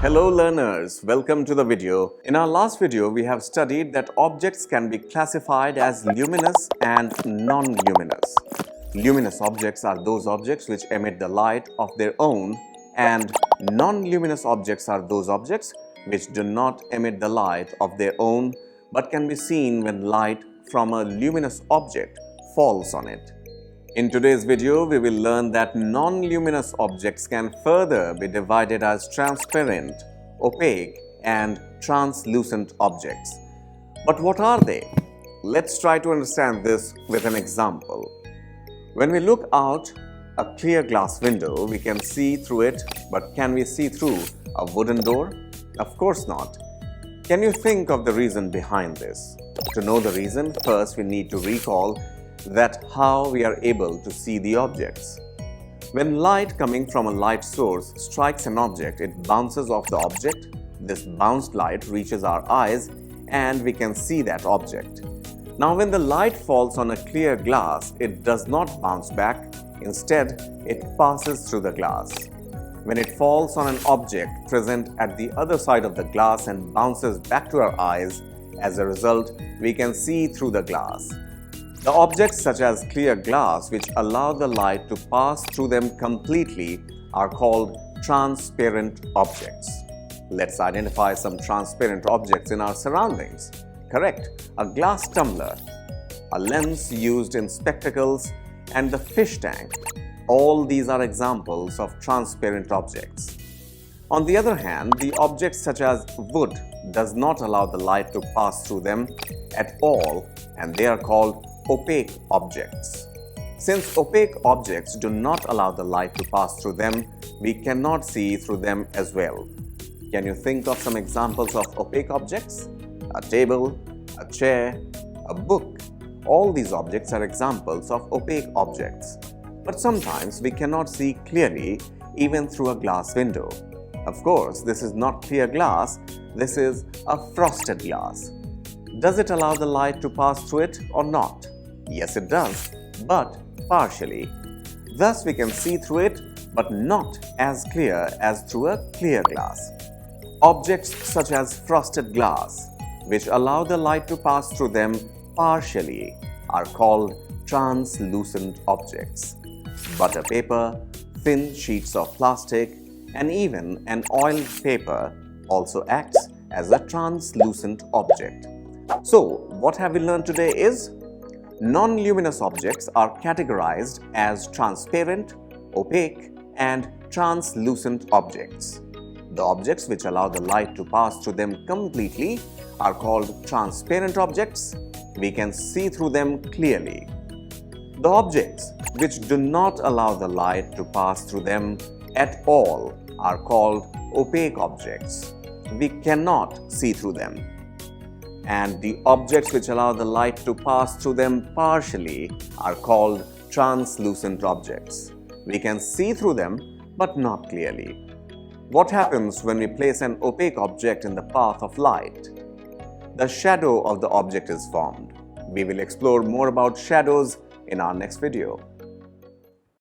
Hello learners, welcome to the video. In our last video, we have studied that objects can be classified as luminous and non-luminous. Luminous objects are those objects which emit the light of their own, and non-luminous objects are those objects which do not emit the light of their own but can be seen when light from a luminous object falls on it. In today's video, we will learn that non-luminous objects can further be divided as transparent, opaque, and translucent objects. But what are they? Let's try to understand this with an example. When we look out a clear glass window, we can see through it, but can we see through a wooden door? Of course not. Can you think of the reason behind this? To know the reason, first we need to recall that how we are able to see the objects. When light coming from a light source strikes an object, it bounces off the object. This bounced light reaches our eyes and we can see that object. Now when the light falls on a clear glass, it does not bounce back. Instead, it passes through the glass. When it falls on an object present at the other side of the glass and bounces back to our eyes, as a result, we can see through the glass. The objects such as clear glass which allow the light to pass through them completely are called transparent objects. Let's identify some transparent objects in our surroundings. Correct, a glass tumbler, a lens used in spectacles, and the fish tank. All these are examples of transparent objects. On the other hand, the objects such as wood does not allow the light to pass through them at all, and they are called opaque objects. Since opaque objects do not allow the light to pass through them, we cannot see through them as well. Can you think of some examples of opaque objects? A table, a chair, a book. All these objects are examples of opaque objects. But sometimes we cannot see clearly even through a glass window. Of course, this is not clear glass, this is a frosted glass. Does it allow the light to pass through it or not? Yes, it does, but partially. Thus, we can see through it, but not as clear as through a clear glass. Objects such as frosted glass, which allow the light to pass through them partially, are called translucent objects. Butter paper, thin sheets of plastic, and even an oiled paper also acts as a translucent object. So, what have we learned today is non-luminous objects are categorized as transparent, opaque, and translucent objects. The objects which allow the light to pass through them completely are called transparent objects. We can see through them clearly. The objects which do not allow the light to pass through them at all are called opaque objects. We cannot see through them. And the objects which allow the light to pass through them partially are called translucent objects. We can see through them, but not clearly. What happens when we place an opaque object in the path of light? The shadow of the object is formed. We will explore more about shadows in our next video.